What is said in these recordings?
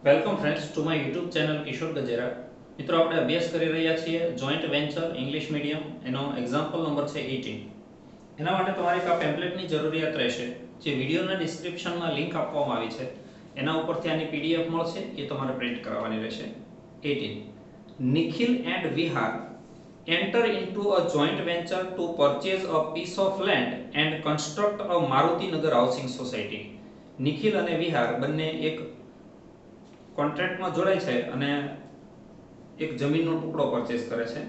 Welcome friends to my YouTube channel Kishor Gajera. મિત્રો, આપણે અભ્યાસ કરી રહ્યા છીએ જોઈન્ટ વેન્ચર ઇંગ્લિશ મીડિયમ. એનો એક્ઝામ્પલ નંબર છે 18. એના માટે તમારે એક આ પેમ્પલેટની જરૂરિયાત રહેશે, જે વિડીયોના ડિસ્ક્રિપ્શનમાં લિંક આપવામાં આવી છે. એના ઉપરથી આની પીડીએફ મળશે, એ તમારે પ્રિન્ટ કરાવવાની રહેશે. 18. Nikhil and Vihar enter into a joint venture to purchase a piece of land and construct a Maruti Nagar housing society. Nikhil અને વિહાર બંને એક કોન્ટ્રાક્ટમાં જોડાય છે અને એક જમીનનો ટુકડો પરચેસ કરે છે.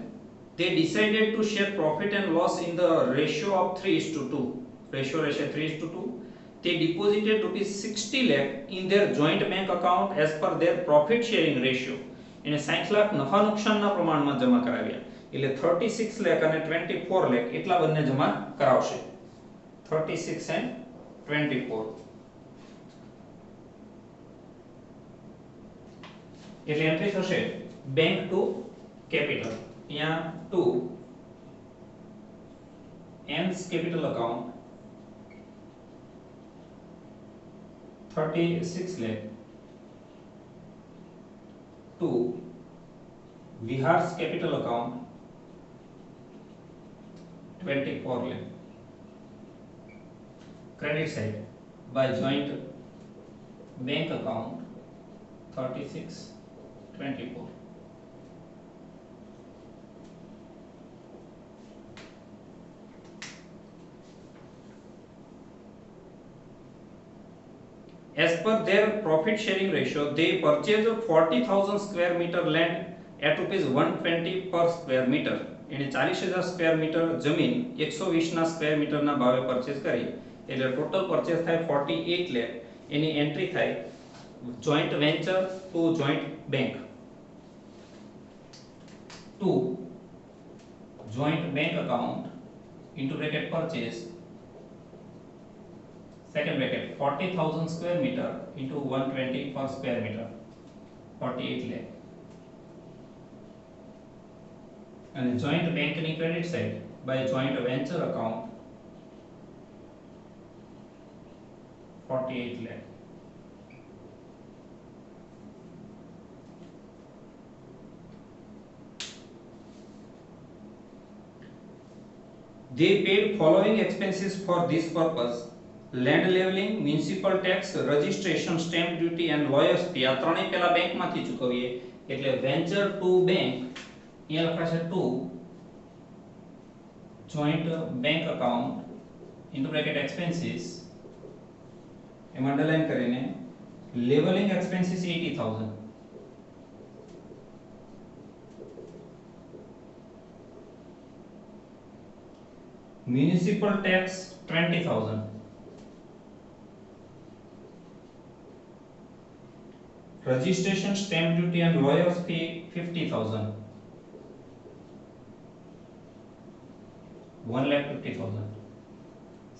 They decided to share profit and loss in the ratio of 3:2. Ratio રહેશે 3:2. They deposited rupees 60 lakh in their joint bank account as per their profit sharing ratio. એને 60 લાખ નફા નુકસાનના પ્રમાણમાં જમા કરાવ્યા. એટલે 36 લાખ અને 24 લાખ એટલા બંને જમા કરાવશે. 36 and 24. એટલે એન્ટ્રી થશે બેંક ટુ કેપિટલ. અહીંયા to ends capital account 36 lakh to Vihar's capital account 24 lakh. Credit side by joint bank account 3624. As per their profit sharing ratio, they purchased 40,000 square meter land at rupees 120 per square meter. એને 40,000 square metre જમીન 120 ના square મીટરના ભાવે purchase કરી, એટલે total purchase થાય 48 લાખ. એની entry થાય joint venture to joint bank to joint bank account into bracket purchase second bracket 40,000 square meter into 120 per square meter 48 lakh. And joint bank ni credit side by joint venture account 48 lakh. They paid following expenses for this purpose: land leveling, municipal tax, registration, stamp duty and lawyers fee. આ ત્રણેય પહેલા બેંકમાંથી ચૂકવીએ, એટલે venture to bank અહીંયા લખાશે to joint bank account into bracket expenses, એમાં underline કરીને levelling expenses 80,000, municipal tax 20,000, registration, stamp duty and lawyers fee 50,000, 1,50,000.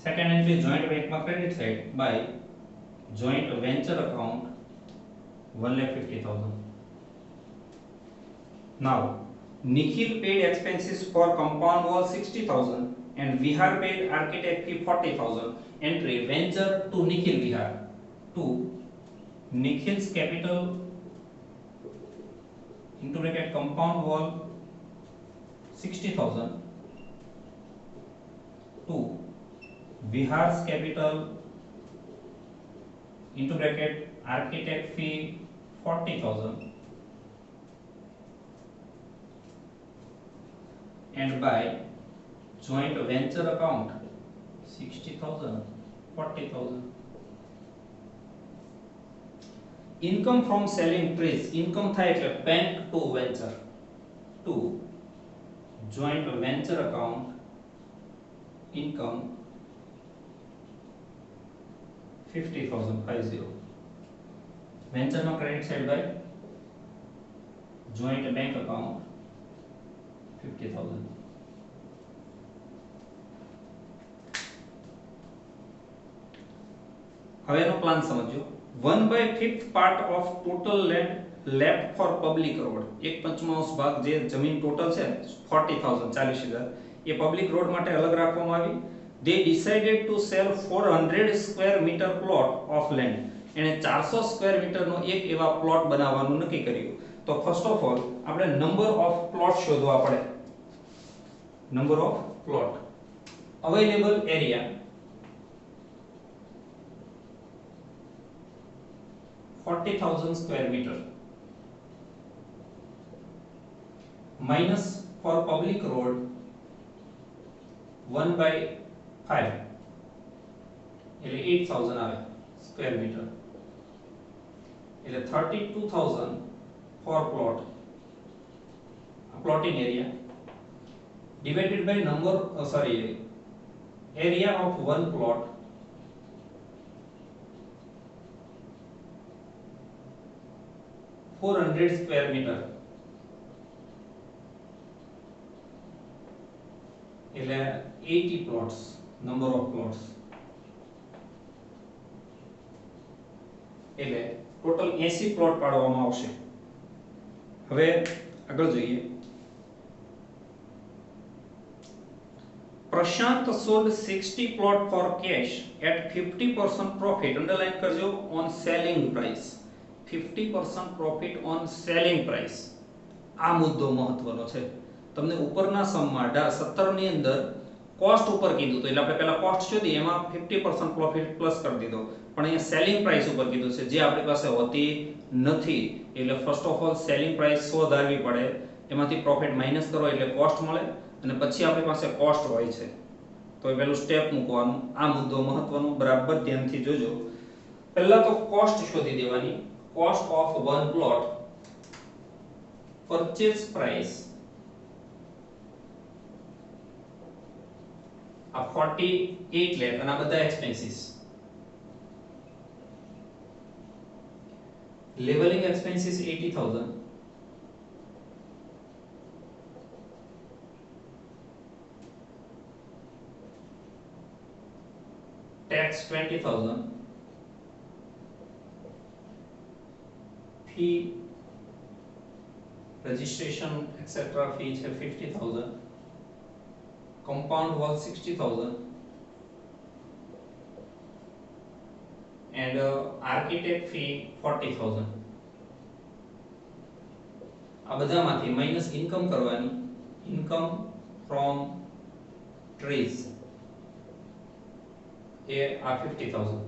Second entry joint bank ma credit side by joint venture account 1,50,000. Now Nikhil paid expenses for compound wall 60,000 and Vihar paid architect fee 40,000. Entry venture to Nikhil Vihar to Nikhil's capital into bracket compound wall 60,000 to Vihar's capital into bracket architect fee 40,000 and by joint venture account 60,000 40,000. Income from selling trees. Income થાય એટલે bank to venture to joint venture account income 50,000 50. Venture no credit side by joint bank account 50,000. હવે એનો plan સમજો. 1/5 part of total land left for public road. 1/5 ભાગ જે જમીન total છે 40,000 40,000 એ public road માટે અલગ રાખવામાં આવી. They decided to sell 400 square meter plot of land. એણે 400 સ્ક્વેર મીટરનો એક એવા પ્લોટ બનાવવાનું નક્કી કર્યું. તો ફર્સ્ટ ઓફ ઓલ આપણે નંબર ઓફ પ્લોટ શોધવા પડે. Number of plot, available area 40,000 square metre minus for public road 1/5 એટલે 8,000 આવે સ્ક્વેર મીટર, એટલે 32,000 for plot, plotting area divided by number area of one plot, (400 square meter) એટલે 80 plots, number of plots એટલે total 80 plot પાડવામાં આવશે. હવે આગળ જોઈએ. Prashant sold 60 plot for cash at 50% profit. Underline करजो, on selling price. 50% profit on selling price. આ મુદ્દો મહત્વનો છે. તમને ઉપરના સમમાં 17 ની અંદર કોસ્ટ ઉપર કીધું તો એટલે આપણે પહેલા કોસ્ટ શોધી એમાં 50% પ્રોફિટ પ્લસ કરી દીધો, પણ અહીંયા સેલિંગ પ્રાઇસ ઉપર કીધું છે જે આપણી પાસે હોતી નથી. એટલે first of all selling price શોધાવી પડે, એમાંથી પ્રોફિટ માઈનસ કરો એટલે કોસ્ટ મળે, અને પછી આપણી પાસે કોસ્ટ હોય છે. તો એ પહેલું સ્ટેપ મૂકવાનું. આ મુદ્દો મહત્વનો, બરાબર ધ્યાનથી જોજો. પહેલા તો કોસ્ટ શોધી દેવાની. Cost of one plot, purchase price આ 48 લેખ અને આ બધા expenses. Levelling expenses 80,000, tax 20,000, fee registration etc fee છે 50,000, compound wall 60,000 and architect fee 40,000. આ બધામાંથી માઈનસ ઇન્કમ કરવાની. ઇન્કમ ફ્રોમ ટ્રીઝ એ આ 50,000.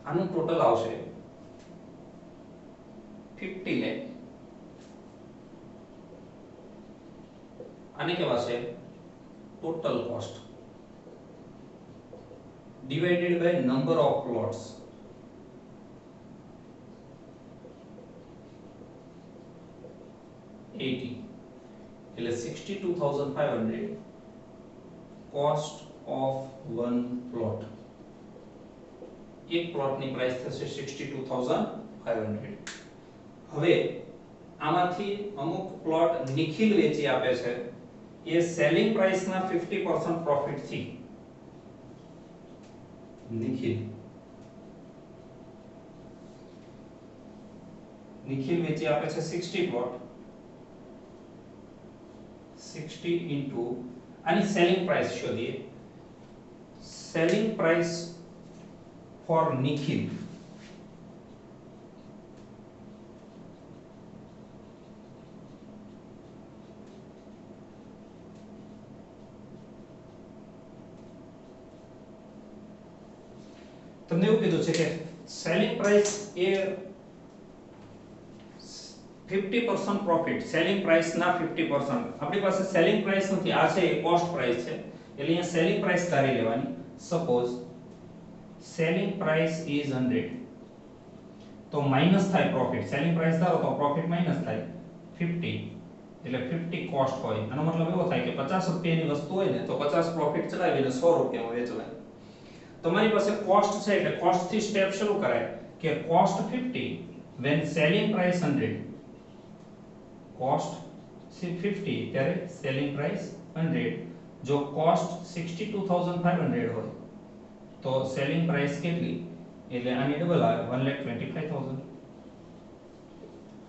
આનું ટોટલ આવશે 50 લાખ. આને કેવા છે? Total cost divided by number of plots. એટલે 62,500 cost of one plot. એક પ્લોટની પ્રાઇસ થશે 62,500. હવે આમાંથી અમુક પ્લોટ નિખિલ વેચી આપે છે, એ સેલિંગ પ્રાઇસના 50% પ્રોફિટ થી નિખિલ વેચી આપે છે 60 પ્લોટ. 60 into આની સેલિંગ પ્રાઇસ શોધીએ. સેલિંગ પ્રાઇસ ફોર નિખિલ તમને એવું કીધું છે કે સેલિંગ પ્રાઇસ એ 50% પ્રોફિટ, સેલિંગ પ્રાઇસ ના 50%. આપણી પાસે સેલિંગ પ્રાઇસ નથી, આ છે એ કોસ્ટ પ્રાઇસ છે, એટલે અહીંયા સેલિંગ પ્રાઇસ ધારી લેવાની. સપોઝ સેલિંગ પ્રાઇસ ઇઝ 100, તો માઈનસ થાય પ્રોફિટ. સેલિંગ પ્રાઇસ ધારો તો પ્રોફિટ માઈનસ થાય 50, એટલે 50 કોસ્ટ હોય. આનો મતલબ એવો થાય કે 50 રૂપિયાની વસ્તુ હોય ને તો 50 પ્રોફિટ ચડાવીને 100 રૂપિયામાં વેચવાય. તમારી પાસે કોસ્ટ છે એટલે કોસ્ટ થી સ્ટેપ શરૂ કરાય કે cost 50 when selling price 100, cost 50 ત્યારે સેલિંગ પ્રાઇસ 100. જો કોસ્ટ 62,500 હોય તો સેલિંગ પ્રાઇસ કેટલી? એટલે આની ડબલ આવે 1,25,000.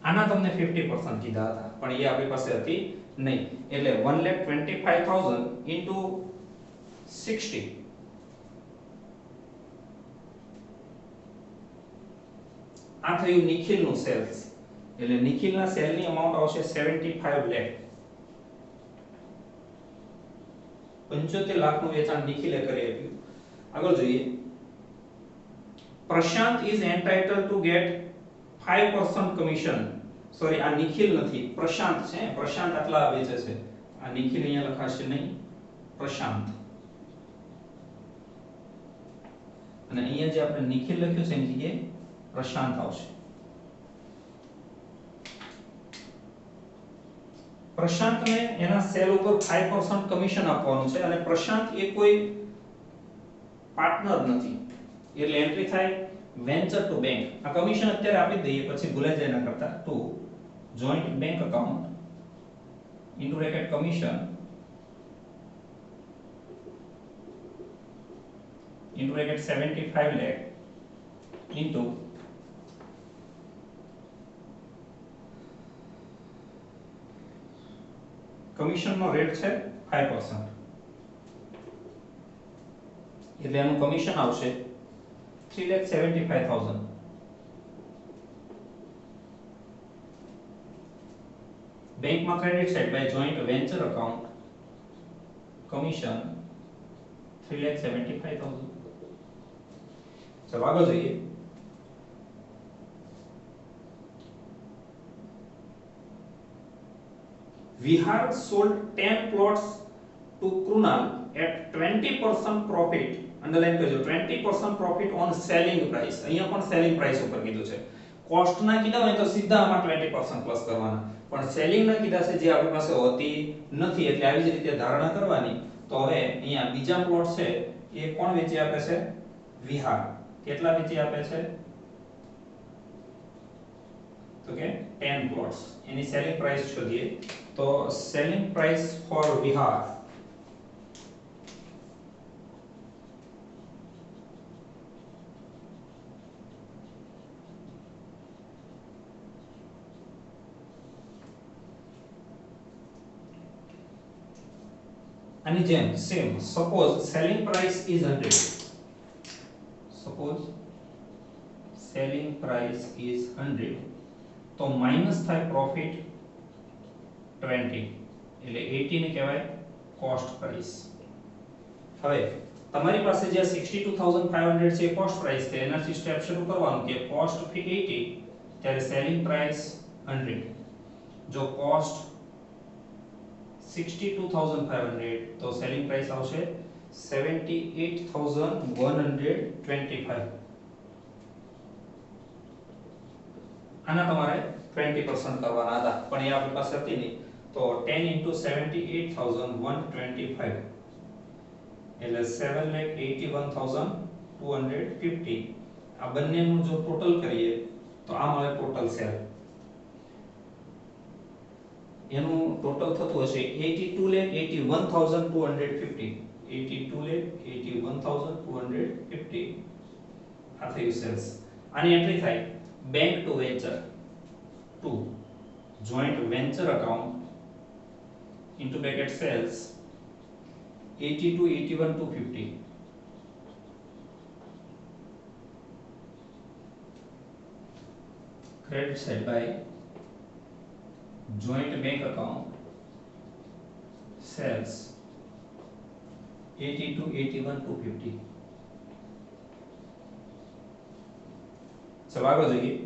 આના તમને 50% કીધા હતા પણ એ આપણી પાસે હતી નહીં, એટલે 1,25,000 into 60 આ થયું નિખિલનું સેલ્સ, એટલે નિખિલના સેલની અમાઉન્ટ આવશે 75 લાખ. 75 લાખનું વેચાણ નિખિલે કરી આપ્યું. આગળ જોઈએ. પ્રશાંત is entitled to get 5% commission. Sorry, આ નિખિલ નથી, પ્રશાંત છે. પ્રશાંત આટલા વેચે છે. આ નિખિલ અહીંયા લખાશે નહીં, પ્રશાંત. અને અહીંયા જે આપણે નિખિલ લખ્યું છે એની જગ્યાએ પ્રશાંત આવશે. પ્રશાંતને એના સેલ ઉપર 5% કમિશન આપવાનું છે અને પ્રશાંત એ કોઈ પાર્ટનર નથી, એટલે એન્ટ્રી થાય વેન્ચર ટુ બેંક. આ કમિશન અત્યારે આપી દઈએ, પછી ભૂલાઈ જાય ના કરતા. To joint bank account into bracket commission into bracket 75 lakh into કમિશનનો રેટ છે 5%, એટલે એનું કમિશન આવશે 3,75,000. બેંકમાં credit side by joint venture account commission 3,75,000. ચલો આગળ જોઈએ. Vihar sold 10 plots to Krunal at 20% profit. Underline કરજો, 20% profit on selling price. અહીંયા પણ સેલિંગ પ્રાઇસ ઉપર કીધું છે. કોસ્ટ ના કીધા હોય તો સીધા આમાં 20% પ્લસ કરવાના, પણ સેલિંગ ના કીધા છે જે આપણી પાસે હોતી નથી, એટલે આવી જ રીતે ધારણા કરવાની. તો હવે અહીંયા બીજા પ્લોટ છે એ કોણ વેચી આપે છે? વિહાર. કેટલા વેચી આપે છે? તો કે 10 plots. એની સેલિંગ પ્રાઇસ શોધીએ. તો સેલિંગ પ્રાઇસ ફોર વિહાર આની જેમ same. Suppose selling price is 100. Suppose selling price is 100, તો માઈનસ થાય પ્રોફિટ 20, એટલે 80 ને કહેવાય કોસ્ટ પ્રાઇસ. હવે તમારી પાસે જે 62,500 છે કોસ્ટ પ્રાઇસ છે, એનાથી સ્ટેપ શરૂ કરવાનું કે કોસ્ટ 80 ત્યારે સેલિંગ પ્રાઇસ 100. જો કોસ્ટ 62,500 તો સેલિંગ પ્રાઇસ આવશે 78,125. આના તમારે 20% કરવાના હતા, પણ એ આપણી પાસે હતી નહીં, તો 10 into 78,125 એટલે 7,81,250. આ બંનેનું જો ટોટલ કરીએ તો આ મળે ટોટલ સેલ. એનું ટોટલ થતું હશે 82,81,250. 82,81,250 આ થયું સેલ્સ. આની એન્ટ્રી થાય bank to venture to joint venture account into bracket sales 82,81,250. credit side by joint bank account sales 82,81,250. चलो आगे जाइए.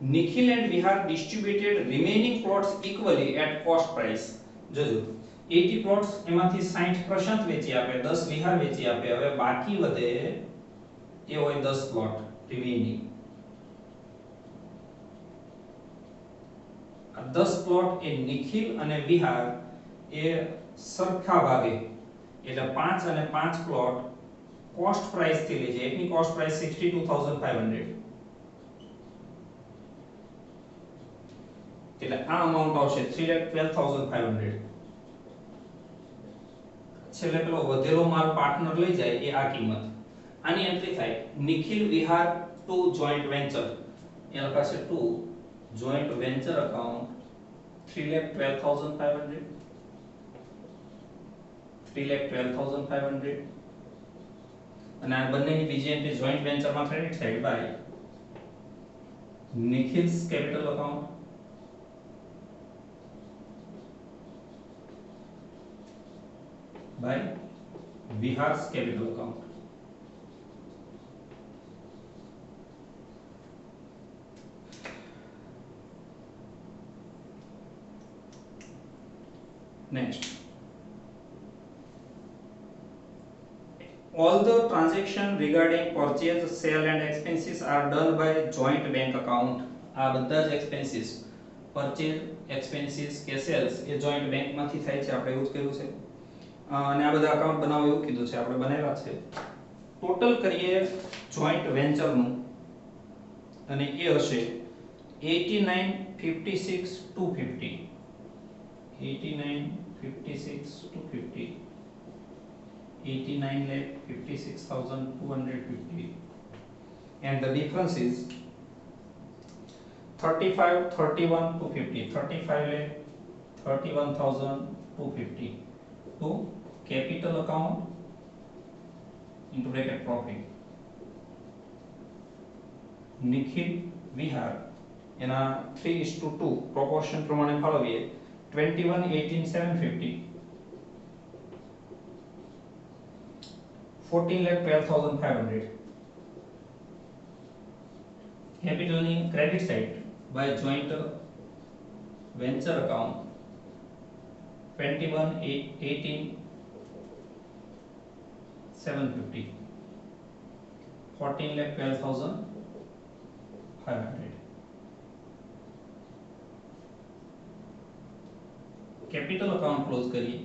Nikhil and Vihar distributed remaining plots equally at cost price. જોજો 80 plots એમાંથી 60 પ્રશાંત વેચી આપે, 10 વિહાર વેચી આપે. હવે બાકી વધે એ હોય 10 પ્લોટ રિમેનિંગ. આ 10 પ્લોટ એ નિખિલ અને વિહાર એ સરખા ભાગે, એટલે 5 અને 5 પ્લોટ કોસ્ટ પ્રાઇસ થી લે છે. એકની કોસ્ટ પ્રાઇસ 62,500, એટલે આ અમાઉન્ટ આવશે 3,12,500. છેલ્લે પેલો વધેલો માલ પાર્ટનર લઈ જાય એ આ કિંમત. આની એન્ટ્રી થાય નિખિલ વિહાર ટુ જોઈન્ટ વેન્ચર, એ લખાશે ટુ જોઈન્ટ વેન્ચર અકાઉન્ટ 3,12,500. 3,12,500 અને આ બંનેની બીજી એન્ટ્રી જોઈન્ટ વેન્ચરમાં credit side by Nikhil's capital account by Vihar's capital account. Next, all the transactions regarding purchase, sale and expenses are done by joint bank account. આ બધા જ expenses, purchase expenses કે sales એ joint bank માંથી થાય છે, આપણે એવું જ કર્યું છે. અને આ બધા અકાઉન્ટ બનાવો એવું કીધું છે, આપણે બનાવ્યા છે. ટોટલ કરીએ જોઈન્ટ વેન્ચર નું અને એ હશે 8956 250 8956 250 and the difference is 35 31 250 35 lakh 31,250 to capital account into bracket profit. Nikhil Vihar એના 3:2 proportion પ્રમાણે ફાળવીએ 21 18 750 14,12,500 capital ની credit side by joint venture account 21 18 750 14,12,500 capital account close करिए.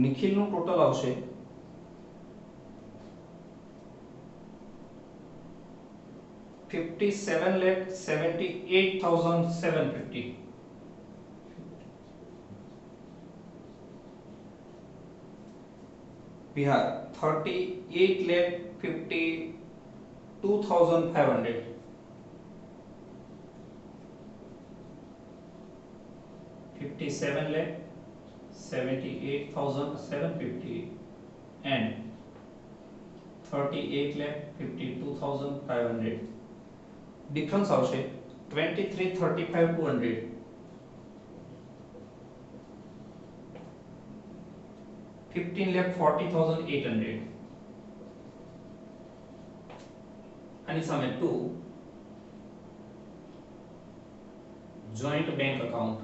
निखिल નું ટોટલ આવશે 57,78,750 बिहार 38,52,500 57,78,750 and 38,52,500 डिफरेंस આવશે 23,35,200 15,40,800 આની સામે 2 joint bank account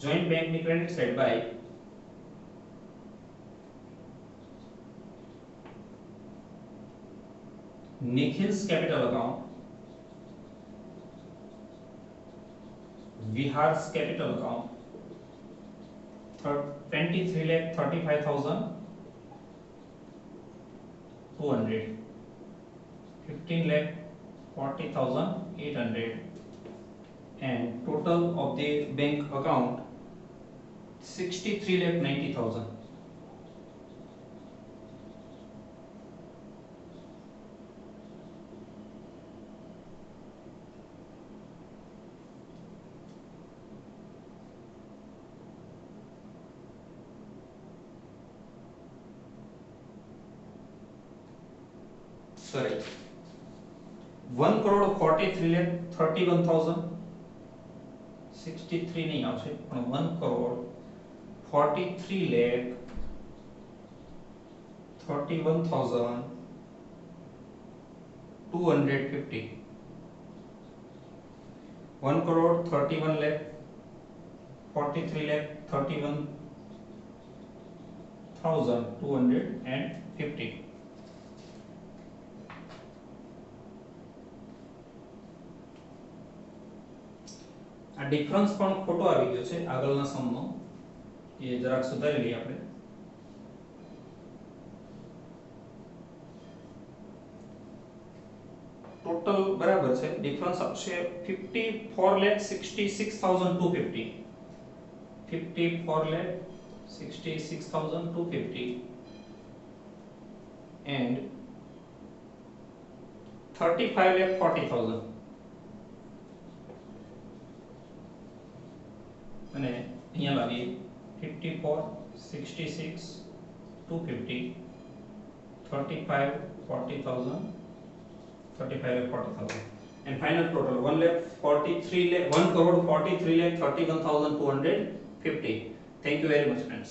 joint bank ની credit side by Nikhil's capital account, Vihar's capital account, 23,35,200, 15,40,800, and total of the bank account 63,90,000. Sorry, 1,43,31,063 नहीं આવશે પણ 1,43,31,250 1,43,31,250 આ ડિફરન્સ પણ ખોટો આવી ગયો છે આગળના સમનો એ જરાક સુધારી લઈએ આપણે. ટોટલ બરાબર છે, ડિફરન્સ આવશે 54,66,250 54,66,250 and 35,40,000. અને અહીંયા લાવીએ 54 66 250 35 40,000 35 lakh 40,000 and final total 1 crore 43 lakh 31,250. Thank you very much friends.